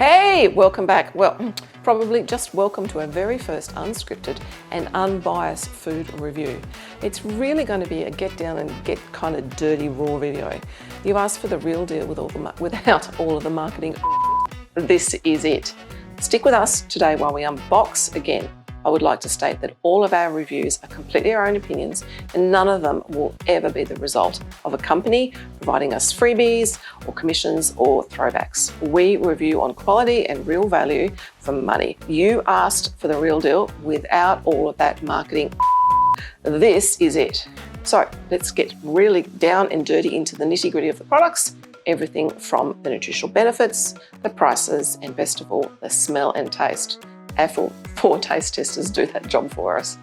Hey, welcome back. Well, probably just welcome to our very first unscripted and unbiased food review. It's really going to be a get down and get kind of dirty raw video. You asked for the real deal without all of the marketing. This is it. Stick with us today while we unbox again. I would like to state that all of our reviews are completely our own opinions and none of them will ever be the result of a company providing us freebies or commissions or throwbacks. We review on quality and real value for money. You asked for the real deal without all of that marketing. This is it. So let's get really down and dirty into the nitty-gritty of the products. Everything from the nutritional benefits, the prices, and best of all, the smell and taste. Our four taste testers do that job for us.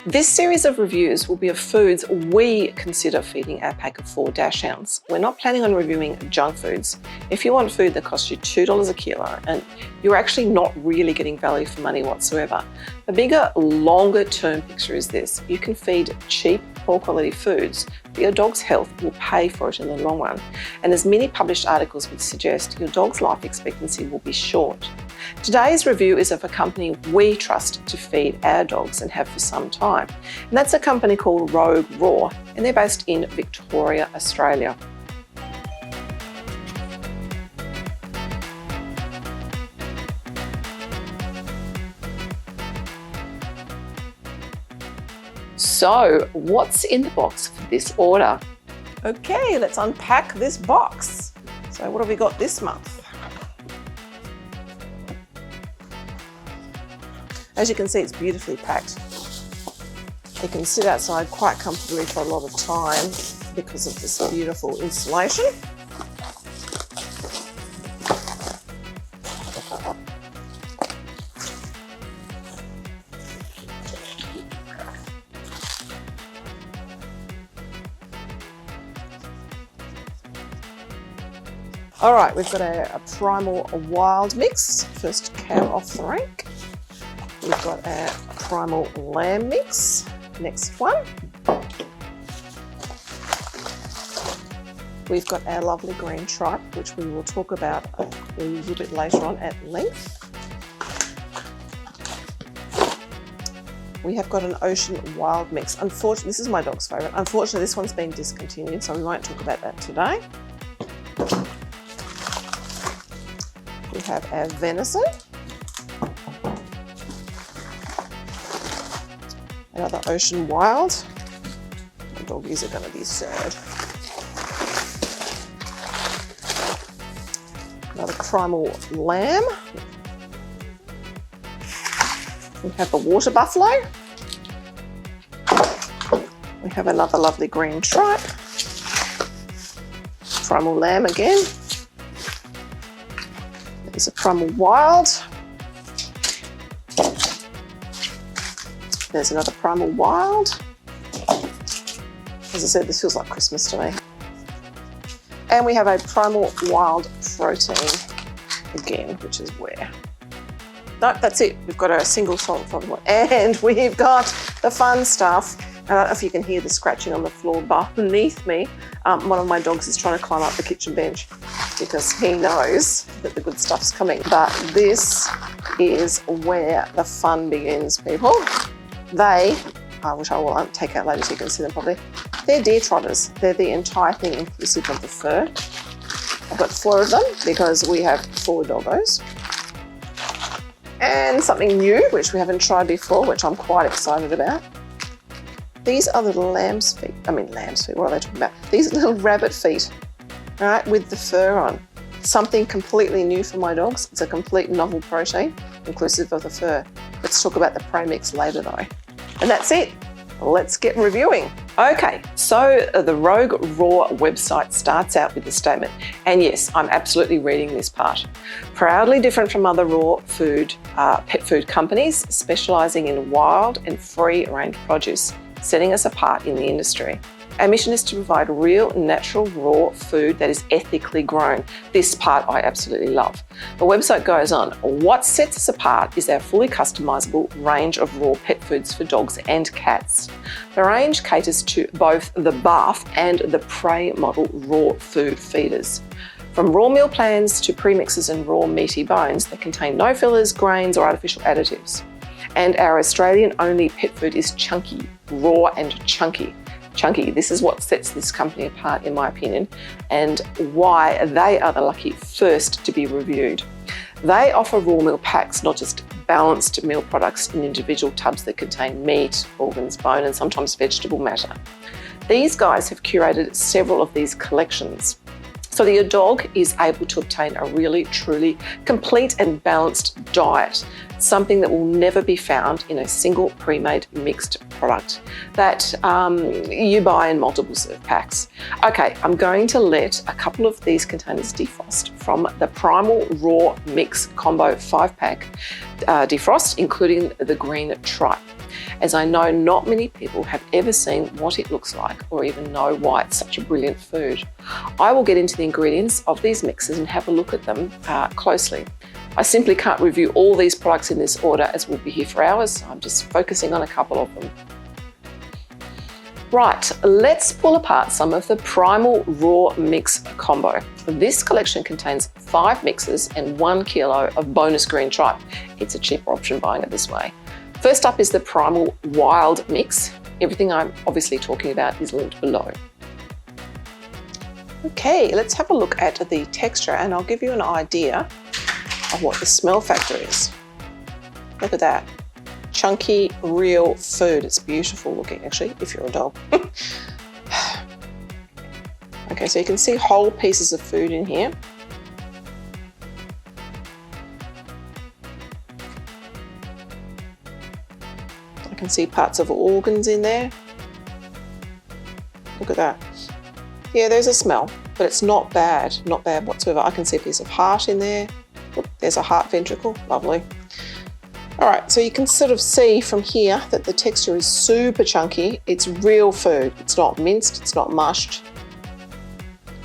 This series of reviews will be of foods we consider feeding our pack of 4 dachshunds. We're not planning on reviewing junk foods. If you want food that costs you $2 a kilo and you're actually not really getting value for money whatsoever, the bigger, longer term picture is this. You can feed cheap, poor quality foods, but your dog's health will pay for it in the long run. And as many published articles would suggest, your dog's life expectancy will be short. Today's review is of a company we trust to feed our dogs and have for some time. And that's a company called Rogue Raw, and they're based in Victoria, Australia. So, what's in the box for this order? Okay, let's unpack this box. So what have we got this month? As you can see, it's beautifully packed. It can sit outside quite comfortably for a lot of time because of this beautiful insulation. All right, we've got a Primal wild mix, first cow off the rank. We've got our Primal lamb mix, next one. We've got our lovely green tripe, which we will talk about a little bit later on at length. We have got an ocean wild mix. Unfortunately, this is my dog's favourite. Unfortunately, this one's been discontinued, so we won't talk about that today. We have our venison. Another ocean wild. The doggies are going to be sad. Another Primal lamb. We have the water buffalo. We have another lovely green tripe. Primal lamb again. There's a Primal wild. There's another Primal wild. As I said, this feels like Christmas to me. And we have a Primal wild protein again, which is where? No, that's it. We've got a single salt from one. And we've got the fun stuff. I don't know if you can hear the scratching on the floor beneath me. One of my dogs is trying to climb up the kitchen bench because he knows that the good stuff's coming. But this is where the fun begins, people. They, which I will take out later so you can see them properly, they're deer trotters. They're the entire thing inclusive of the fur. I've got 4 of them because we have 4 doggos. And something new, which we haven't tried before, which I'm quite excited about. These are little lamb's feet. What are they talking about? These little rabbit feet, all right, with the fur on. Something completely new for my dogs. It's a complete novel protein, inclusive of the fur. Let's talk about the premix later though. And that's it. Let's get reviewing. Okay, so the Rogue Raw website starts out with the statement, and yes, I'm absolutely reading this part. Proudly different from other raw food, pet food companies, specialising in wild and free-range produce, setting us apart in the industry. Our mission is to provide real, natural, raw food that is ethically grown. This part I absolutely love. The website goes on. What sets us apart is our fully customisable range of raw pet foods for dogs and cats. The range caters to both the BARF and the prey model raw food feeders. From raw meal plans to premixes and raw meaty bones, they contain no fillers, grains or artificial additives. And our Australian-only pet food is chunky, raw and chunky. Chunky, this is what sets this company apart in my opinion, and why they are the lucky first to be reviewed. They offer raw meal packs, not just balanced meal products in individual tubs that contain meat, organs, bone and sometimes vegetable matter. These guys have curated several of these collections, so that your dog is able to obtain a really, truly complete and balanced diet, something that will never be found in a single pre-made mixed product that you buy in multiple serve packs. Okay, I'm going to let a couple of these containers defrost from the Primal Raw Mix Combo 5-pack defrost, including the green Tripe, as I know not many people have ever seen what it looks like or even know why it's such a brilliant food. I will get into the ingredients of these mixes and have a look at them closely. I simply can't review all these products in this order as we'll be here for hours, so I'm just focusing on a couple of them. Right, let's pull apart some of the Primal Raw Mix Combo. This collection contains 5 mixes and 1 kilo of bonus green tripe. It's a cheaper option buying it this way. First up is the Primal Wild Mix. Everything I'm obviously talking about is linked below. Okay, let's have a look at the texture and I'll give you an idea of what the smell factor is. Look at that. Chunky, real food. It's beautiful looking actually, if you're a dog. Okay, so you can see whole pieces of food in here. I can see parts of organs in there. Look at that. Yeah, there's a smell, but it's not bad whatsoever. I can see a piece of heart in there. Oop, there's a heart ventricle, lovely. All right, so you can sort of see from here that the texture is super chunky. It's real food. It's not minced, it's not mushed.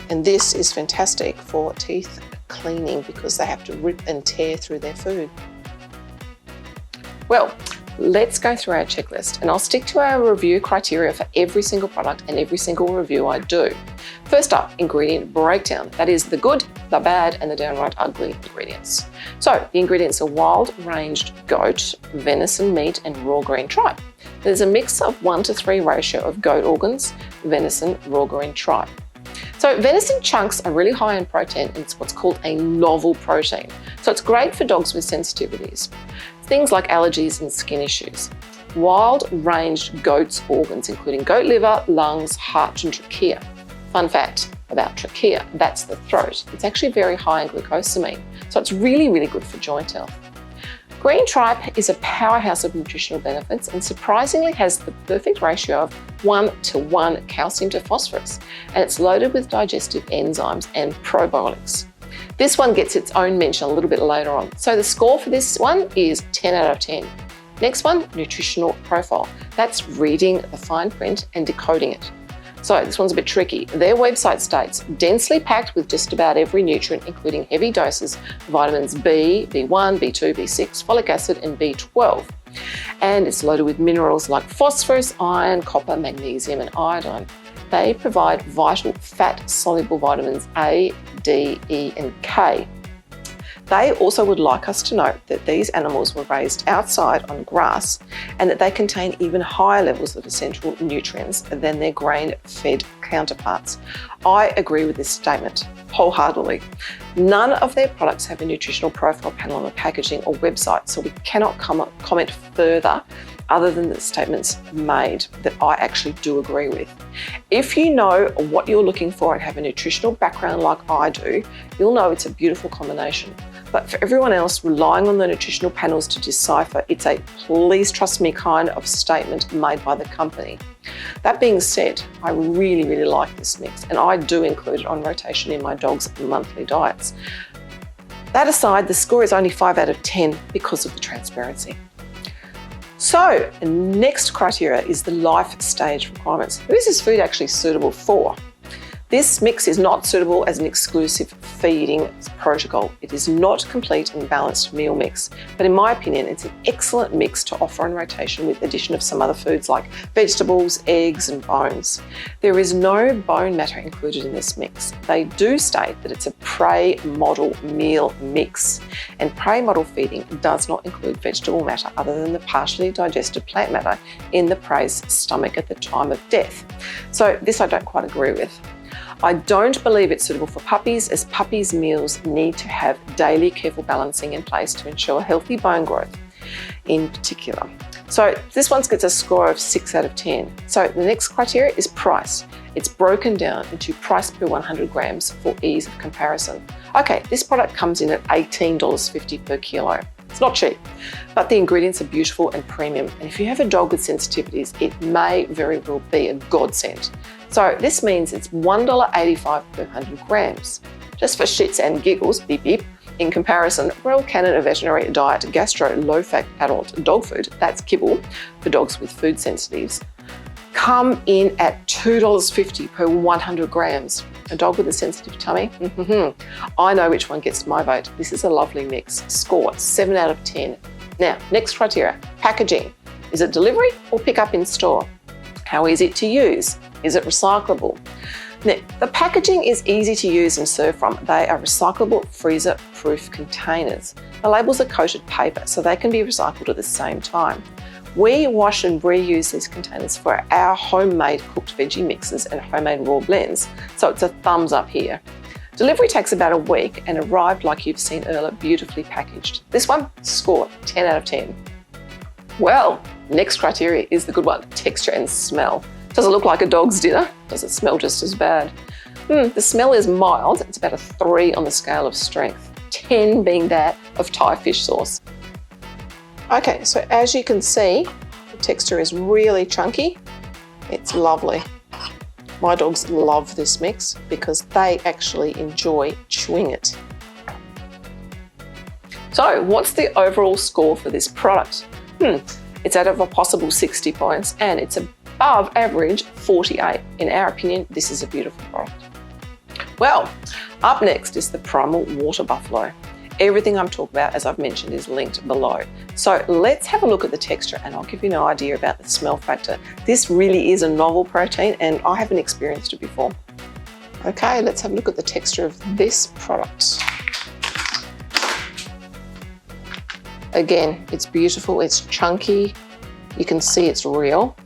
And this is fantastic for teeth cleaning because they have to rip and tear through their food. Well, let's go through our checklist and I'll stick to our review criteria for every single product and every single review I do. First up, ingredient breakdown. That is the good, the bad and the downright ugly ingredients. So the ingredients are wild ranged goat, venison meat and raw green tripe. There's a mix of 1:3 ratio of goat organs, venison, raw green tripe. So venison chunks are really high in protein and it's what's called a novel protein. So it's great for dogs with sensitivities. Things like allergies and skin issues. Wild-ranged goat's organs, including goat liver, lungs, heart and trachea. Fun fact about trachea, that's the throat. It's actually very high in glucosamine, so it's really, really good for joint health. Green tripe is a powerhouse of nutritional benefits and surprisingly has the perfect ratio of 1:1 calcium to phosphorus, and it's loaded with digestive enzymes and probiotics. This one gets its own mention a little bit later on. So the score for this one is 10 out of 10. Next one, Nutritional Profile. That's reading the fine print and decoding it. So this one's a bit tricky. Their website states, densely packed with just about every nutrient, including heavy doses of vitamins B, B1, B2, B6, folic acid and B12. And it's loaded with minerals like phosphorus, iron, copper, magnesium and iodine. They provide vital fat-soluble vitamins A, D, E and K. They also would like us to note that these animals were raised outside on grass and that they contain even higher levels of essential nutrients than their grain-fed counterparts. I agree with this statement wholeheartedly. None of their products have a nutritional profile panel on the packaging or website, so we cannot comment further other than the statements made that I actually do agree with. If you know what you're looking for and have a nutritional background like I do, you'll know it's a beautiful combination. But for everyone else relying on the nutritional panels to decipher, it's a please trust me kind of statement made by the company. That being said, I really, really like this mix and I do include it on rotation in my dog's monthly diets. That aside, the score is only 5 out of 10 because of the transparency. So, the next criteria is the life stage requirements. Who is this food actually suitable for? This mix is not suitable as an exclusive feeding protocol. It is not a complete and balanced meal mix, but in my opinion, it's an excellent mix to offer on rotation with the addition of some other foods like vegetables, eggs, and bones. There is no bone matter included in this mix. They do state that it's a prey model meal mix, and prey model feeding does not include vegetable matter other than the partially digested plant matter in the prey's stomach at the time of death. So this I don't quite agree with. I don't believe it's suitable for puppies, as puppies' meals need to have daily careful balancing in place to ensure healthy bone growth in particular. So this one gets a score of 6 out of 10. So the next criteria is price. It's broken down into price per 100 grams for ease of comparison. Okay, this product comes in at $18.50 per kilo. It's not cheap, but the ingredients are beautiful and premium. And if you have a dog with sensitivities, it may very well be a godsend. So this means it's $1.85 per 100 grams. Just for shits and giggles, beep beep, in comparison, Royal Canada Veterinary Diet Gastro low-fat adult dog food, that's kibble for dogs with food sensitives, come in at $2.50 per 100 grams. A dog with a sensitive tummy? I know which one gets my vote. This is a lovely mix. Score 7 out of 10. Now, next criteria, packaging. Is it delivery or pick up in store? How easy to use? Is it recyclable? Now, the packaging is easy to use and serve from. They are recyclable, freezer-proof containers. The labels are coated paper, so they can be recycled at the same time. We wash and reuse these containers for our homemade cooked veggie mixes and homemade raw blends, so it's a thumbs up here. Delivery takes about a week and arrived like you've seen earlier, beautifully packaged. This one, score 10 out of 10. Well, next criteria is the good one, texture and smell. Does it look like a dog's dinner? Does it smell just as bad? The smell is mild. It's about a 3 on the scale of strength, 10 being that of Thai fish sauce. Okay, so as you can see, the texture is really chunky. It's lovely. My dogs love this mix because they actually enjoy chewing it. So what's the overall score for this product? It's out of a possible 60 points and it's above average 48. In our opinion, this is a beautiful product. Well, up next is the Primal Water Buffalo. Everything I'm talking about, as I've mentioned, is linked below. So let's have a look at the texture and I'll give you an idea about the smell factor. This really is a novel protein and I haven't experienced it before. Okay, let's have a look at the texture of this product. Again, it's beautiful, it's chunky, you can see it's real.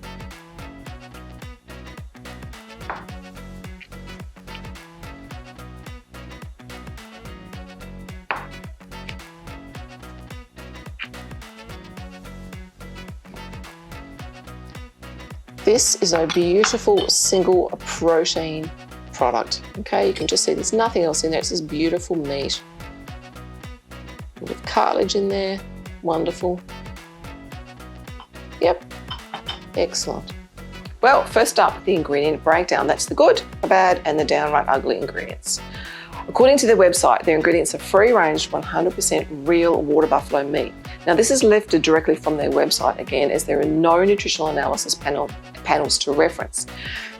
This is a beautiful single protein product. Okay, you can just see there's nothing else in there. It's this beautiful meat. A bit of cartilage in there. Wonderful. Yep, excellent. Well, first up, the ingredient breakdown. That's the good, the bad, and the downright ugly ingredients. According to their website, their ingredients are free-range, 100% real water buffalo meat. Now, this is lifted directly from their website again, as there are no nutritional analysis panels to reference.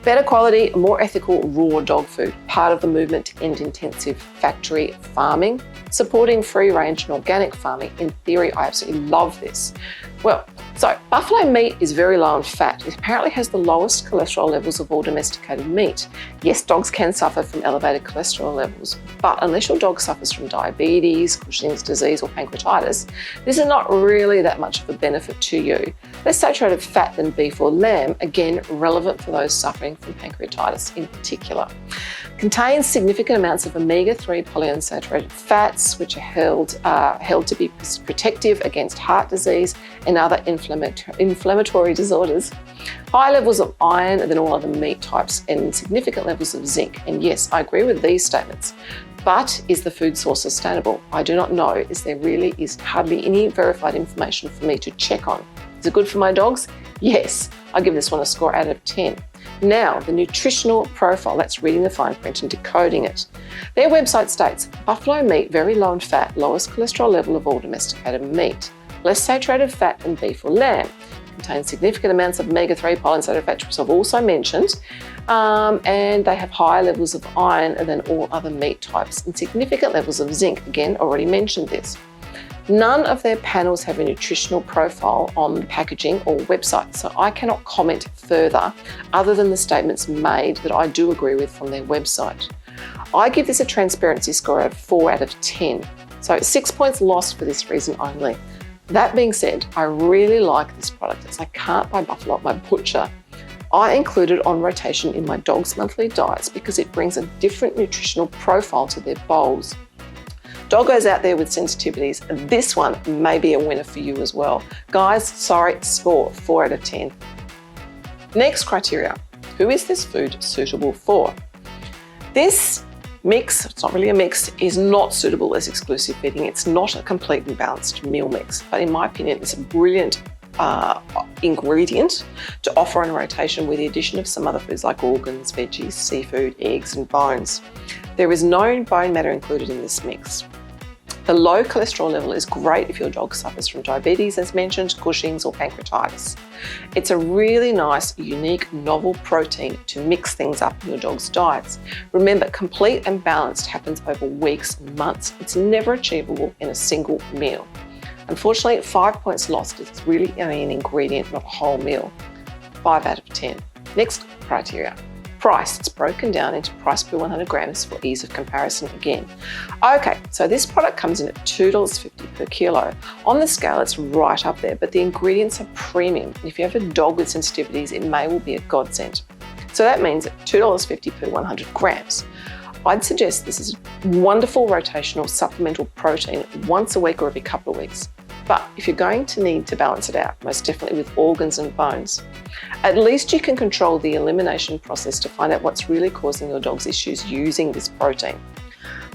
Better quality, more ethical raw dog food, part of the movement to end intensive factory farming, supporting free-range and organic farming. In theory, I absolutely love this. Well, so buffalo meat is very low in fat. It apparently has the lowest cholesterol levels of all domesticated meat. Yes, dogs can suffer from elevated cholesterol levels, but unless your dog suffers from diabetes, Cushing's disease, or pancreatitis, this is not really that much of a benefit to you. Less saturated fat than beef or lamb, again, relevant for those suffering from pancreatitis in particular. Contains significant amounts of omega-3 polyunsaturated fats, which are held to be protective against heart disease and other inflammatory disorders. High levels of iron than all other meat types and significant levels of zinc. And yes, I agree with these statements. But is the food source sustainable? I do not know, as there really is hardly any verified information for me to check on. Is it good for my dogs? Yes. I give this one a score out of 10. Now, the nutritional profile, that's reading the fine print and decoding it. Their website states, buffalo meat, very low in fat, lowest cholesterol level of all domesticated meat, less saturated fat than beef or lamb, contains significant amounts of omega-3 polyunsaturated fat, which I've also mentioned, and they have higher levels of iron than all other meat types and significant levels of zinc. Again, already mentioned this. None of their panels have a nutritional profile on the packaging or website, so I cannot comment further other than the statements made that I do agree with from their website. I give this a transparency score of 4 out of 10, so 6 points lost for this reason only. That being said, I really like this product as I can't buy buffalo at my butcher. I include it on rotation in my dog's monthly diets because it brings a different nutritional profile to their bowls. Doggos out there with sensitivities, this one may be a winner for you as well. Guys, sorry, score 4 out of 10. Next criteria, who is this food suitable for? This mix, it's not really a mix, is not suitable as exclusive feeding. It's not a complete and balanced meal mix, but in my opinion, it's a brilliant ingredient to offer on rotation with the addition of some other foods like organs, veggies, seafood, eggs and bones. There is no bone matter included in this mix. The low cholesterol level is great if your dog suffers from diabetes, as mentioned, Cushing's or pancreatitis. It's a really nice, unique, novel protein to mix things up in your dog's diets. Remember, complete and balanced happens over weeks and months. It's never achievable in a single meal. Unfortunately, 5 points lost. It's really only an ingredient, not a whole meal. 5 out of 10. Next criteria. Price. It's broken down into price per 100 grams for ease of comparison again. Okay, so this product comes in at $2.50 per kilo. On the scale, it's right up there, but the ingredients are premium. If you have a dog with sensitivities, it may well be a godsend. So that means $2.50 per 100 grams. I'd suggest this is a wonderful rotational supplemental protein once a week or every couple of weeks. But if you're going to need to balance it out, most definitely with organs and bones, at least you can control the elimination process to find out what's really causing your dog's issues using this protein.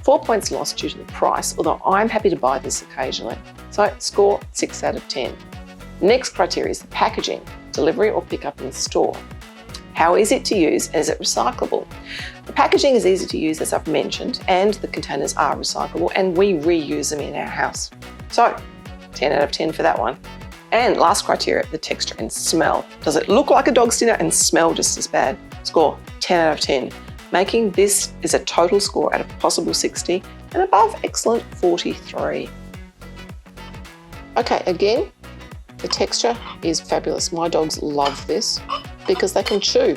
4 points lost due to the price, although I'm happy to buy this occasionally. So score 6 out of 10. Next criteria is the packaging, delivery or pickup in store. How easy to use, and is it recyclable? The packaging is easy to use, as I've mentioned, and the containers are recyclable and we reuse them in our house. So 10 out of 10 for that one. And last criteria, the texture and smell. Does it look like a dog's dinner and smell just as bad? Score 10 out of 10. Making this is a total score out of possible 60 and above excellent 43. Okay, again, the texture is fabulous. My dogs love this because they can chew.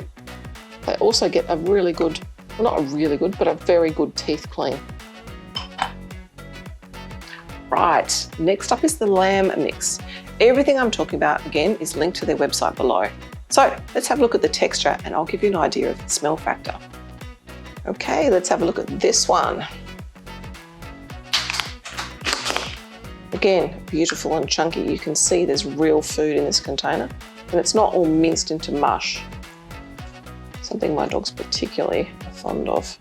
They also get a really good, well, not a really good, but a very good teeth clean. Right, next up is the lamb mix. Everything I'm talking about, again, is linked to their website below. So let's have a look at the texture and I'll give you an idea of the smell factor. Okay, let's have a look at this one. Again, beautiful and chunky. You can see there's real food in this container and it's not all minced into mush. Something my dogs particularly are fond of.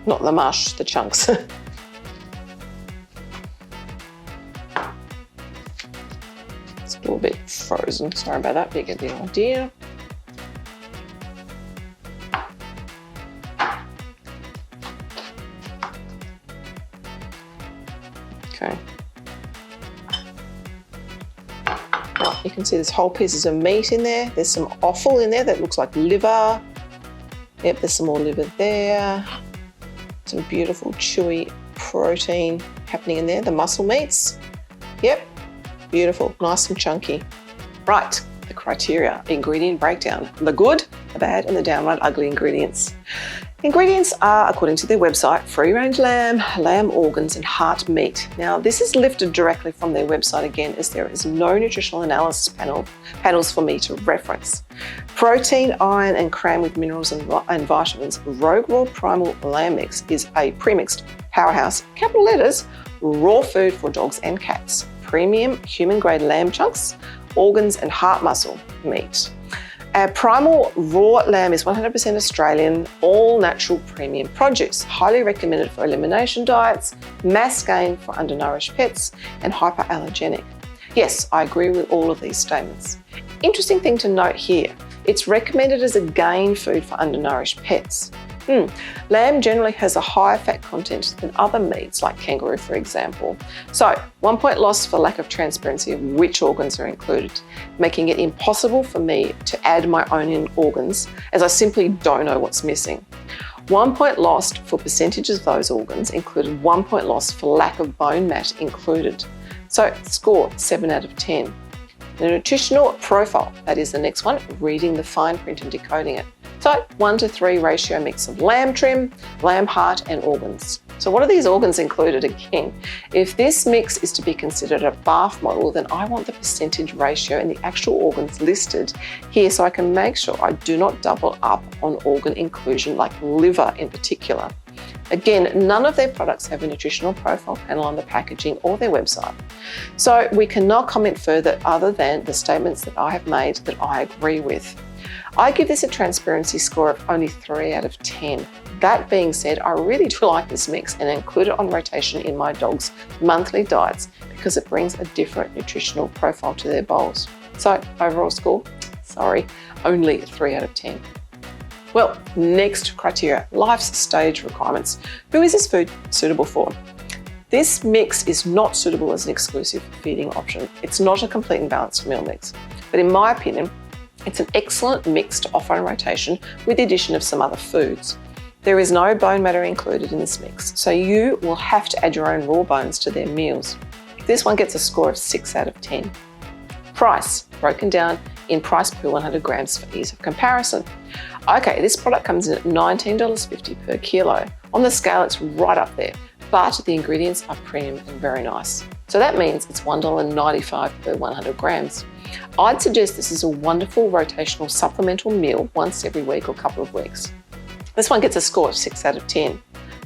Not the mush, the chunks. It's a little bit frozen, sorry about that, but you get the idea. Okay. Right, you can see there's whole pieces of meat in there. There's some offal in there that looks like liver. Yep, there's some more liver there. Some beautiful chewy protein happening in there, the muscle meats. Yep, beautiful, nice and chunky. Right, the criteria, ingredient breakdown, the good, the bad and the downright ugly ingredients. Ingredients are, according to their website, free-range lamb, lamb organs and heart meat. Now this is lifted directly from their website again, as there is no nutritional analysis panels for me to reference. Protein, iron and cram with minerals and vitamins. Rogue Raw Primal Lamb Mix is a premixed powerhouse, capital letters, raw food for dogs and cats. Premium human-grade lamb chunks, organs and heart muscle meat. Our Primal Raw Lamb is 100% Australian, all natural premium produce, highly recommended for elimination diets, mass gain for undernourished pets and hyperallergenic. Yes, I agree with all of these statements. Interesting thing to note here, it's recommended as a gain food for undernourished pets. Lamb generally has a higher fat content than other meats like kangaroo, for example. So 1 point lost for lack of transparency of which organs are included, making it impossible for me to add my own organs as I simply don't know what's missing. 1 point lost for percentages of those organs included 1 point lost for lack of bone mass included. So score 7 out of 10. The nutritional profile, that is the next one, reading the fine print and decoding it. So 1:3 ratio mix of lamb trim, lamb heart and organs. So what are these organs included again? If this mix is to be considered a BAF model, then I want the percentage ratio and the actual organs listed here so I can make sure I do not double up on organ inclusion like liver in particular. Again, none of their products have a nutritional profile panel on the packaging or their website. So we cannot comment further other than the statements that I have made that I agree with. I give this a transparency score of only 3 out of 10. That being said, I really do like this mix and include it on rotation in my dogs' monthly diets because it brings a different nutritional profile to their bowls. So overall score, only 3 out of 10. Well, next criteria, life's stage requirements. Who is this food suitable for? This mix is not suitable as an exclusive feeding option. It's not a complete and balanced meal mix. But in my opinion, it's an excellent mix to offer on rotation with the addition of some other foods. There is no bone matter included in this mix, so you will have to add your own raw bones to their meals. This one gets a score of 6 out of 10. Price, broken down in price per 100 grams for ease of comparison. Okay, this product comes in at $19.50 per kilo. On the scale, it's right up there, but the ingredients are premium and very nice. So that means it's $1.95 per 100 grams. I'd suggest this is a wonderful rotational supplemental meal once every week or couple of weeks. This one gets a score of 6 out of 10.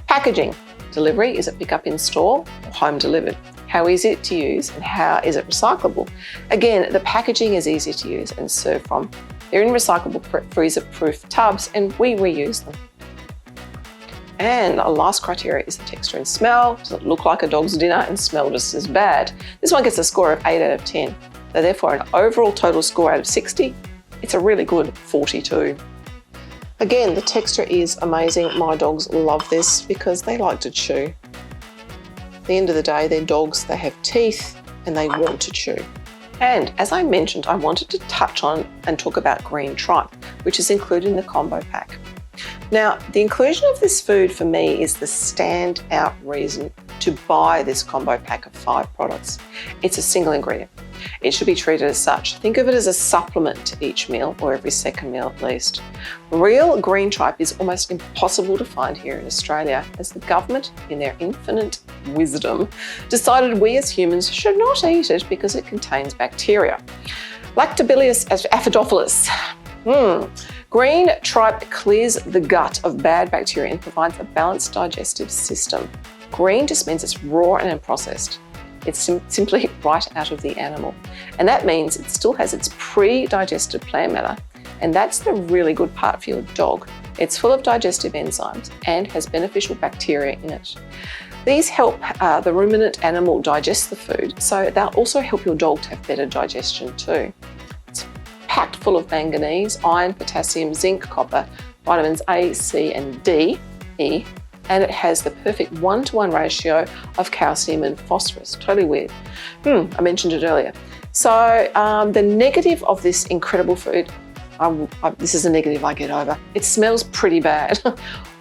Packaging. Delivery, is it pick up in store or home delivered? How easy is it to use and how is it recyclable? Again, the packaging is easy to use and serve from. They're in recyclable freezer-proof tubs and we reuse them. And our last criteria is the texture and smell. Does it look like a dog's dinner and smell just as bad? This one gets a score of 8 out of 10. So therefore, an overall total score out of 60, it's a really good 42. Again, the texture is amazing. My dogs love this because they like to chew. At the end of the day, they're dogs, they have teeth and they want to chew. And as I mentioned, I wanted to touch on and talk about green tripe, which is included in the combo pack. Now, the inclusion of this food for me is the standout reason to buy this combo pack of 5 products. It's a single ingredient. It should be treated as such. Think of it as a supplement to each meal or every second meal at least. Real green tripe is almost impossible to find here in Australia as the government, in their infinite wisdom, decided we as humans should not eat it because it contains bacteria. Lactobacillus acidophilus. Green tripe clears the gut of bad bacteria and provides a balanced digestive system. Green just means it's raw and unprocessed. It's simply right out of the animal. And that means it still has its pre-digested plant matter. And that's the really good part for your dog. It's full of digestive enzymes and has beneficial bacteria in it. These help the ruminant animal digest the food, so they'll also help your dog to have better digestion too. It's packed full of manganese, iron, potassium, zinc, copper, vitamins A, C and D, E, and it has the perfect 1-to-1 ratio of calcium and phosphorus. Totally weird. I mentioned it earlier. So the negative of this incredible food, this is a negative I get over. It smells pretty bad.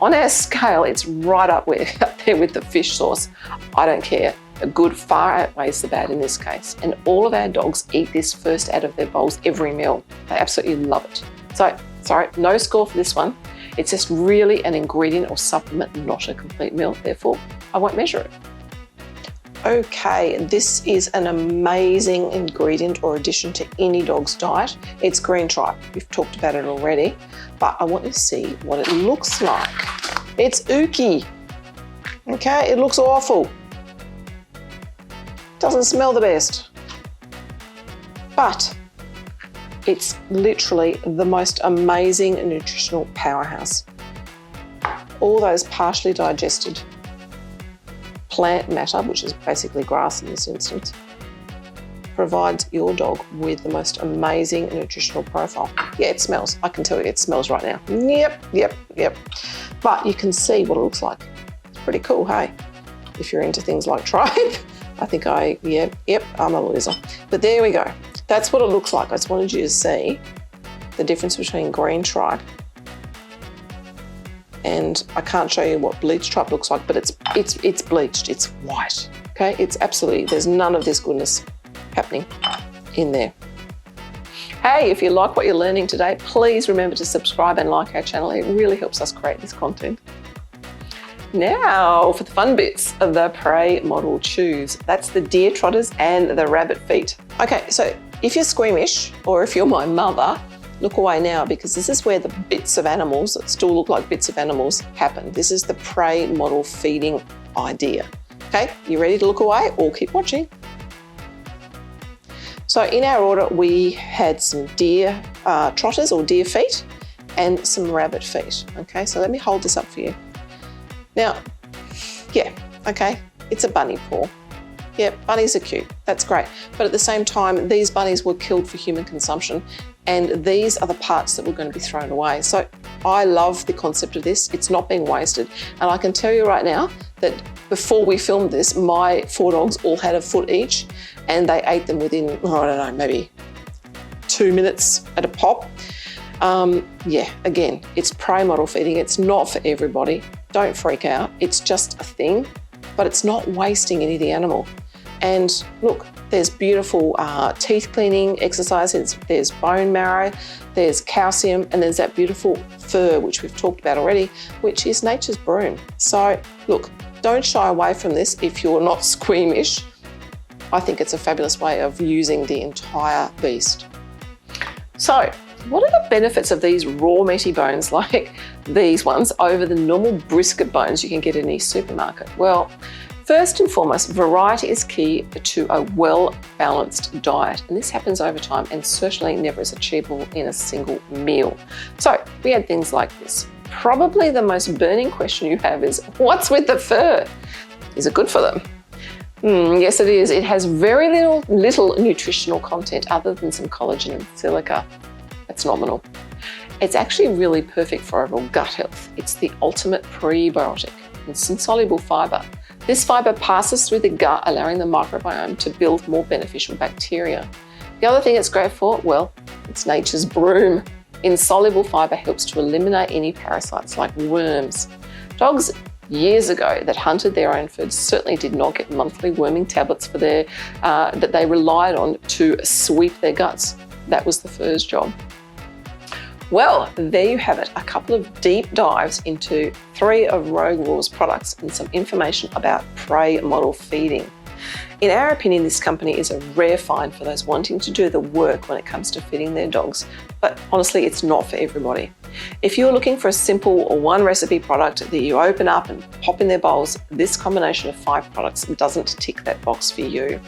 On our scale, it's right up there with the fish sauce. I don't care. The good far outweighs the bad in this case. And all of our dogs eat this first out of their bowls every meal. They absolutely love it. So, sorry, no score for this one. It's just really an ingredient or supplement, not a complete meal. Therefore, I won't measure it. Okay, this is an amazing ingredient or addition to any dog's diet. It's green tripe. We've talked about it already, but I want you to see what it looks like. It's ooky. Okay, it looks awful. Doesn't smell the best. But it's literally the most amazing nutritional powerhouse. All those partially digested plant matter, which is basically grass in this instance, provides your dog with the most amazing nutritional profile. Yeah, it smells. I can tell you it smells right now. Yep. But you can see what it looks like. It's pretty cool, hey? If you're into things like Tripe, I think I'm a loser. But there we go. That's what it looks like. I just wanted you to see the difference between green Tripe, and I can't show you what bleached Tripe looks like, but it's bleached, it's white, okay? It's absolutely, there's none of this goodness happening in there. Hey, if you like what you're learning today, please remember to subscribe and like our channel. It really helps us create this content. Now for the fun bits of the prey model chews. That's the deer trotters and the rabbit feet. Okay, so if you're squeamish, or if you're my mother, look away now, because this is where the bits of animals that still look like bits of animals happen. This is the prey model feeding idea. Okay, you ready to look away or keep watching? So in our order, we had some deer trotters or deer feet and some rabbit feet. Okay, so let me hold this up for you. Now, yeah, okay, it's a bunny paw. Yeah, bunnies are cute, that's great. But at the same time, these bunnies were killed for human consumption, and these are the parts that were going to be thrown away. So I love the concept of this. It's not being wasted. And I can tell you right now that before we filmed this, my 4 dogs all had a foot each, and they ate them within, I don't know, maybe 2 minutes at a pop. Yeah, again, it's prey model feeding. It's not for everybody. Don't freak out. It's just a thing, but it's not wasting any of the animal. And look, there's beautiful teeth cleaning exercises, there's bone marrow, there's calcium, and there's that beautiful fur, which we've talked about already, which is nature's broom. So look, don't shy away from this if you're not squeamish. I think it's a fabulous way of using the entire beast. So what are the benefits of these raw meaty bones like these ones over the normal brisket bones you can get in any supermarket? Well, first and foremost, variety is key to a well-balanced diet, and this happens over time and certainly never is achievable in a single meal. So we had things like this. Probably the most burning question you have is, what's with the fur? Is it good for them? Yes, it is. It has very little nutritional content other than some collagen and silica. That's nominal. It's actually really perfect for overall gut health. It's the ultimate prebiotic. It's insoluble fibre. This fibre passes through the gut, allowing the microbiome to build more beneficial bacteria. The other thing it's great for, well, it's nature's broom. Insoluble fibre helps to eliminate any parasites like worms. Dogs years ago that hunted their own food certainly did not get monthly worming tablets for their that they relied on to sweep their guts. That was the fur's job. Well, there you have it, a couple of deep dives into 3 of Rogue Raw's products and some information about prey model feeding. In our opinion, this company is a rare find for those wanting to do the work when it comes to feeding their dogs, but honestly, it's not for everybody. If you're looking for a simple or one recipe product that you open up and pop in their bowls, this combination of 5 products doesn't tick that box for you.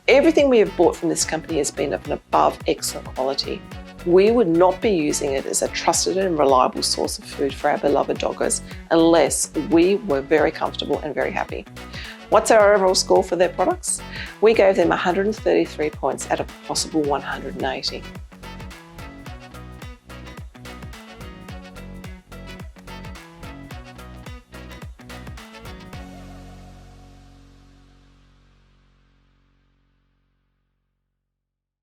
Everything we have bought from this company has been of an above excellent quality. We would not be using it as a trusted and reliable source of food for our beloved doggos unless we were very comfortable and very happy. What's our overall score for their products? We gave them 133 points out of a possible 180.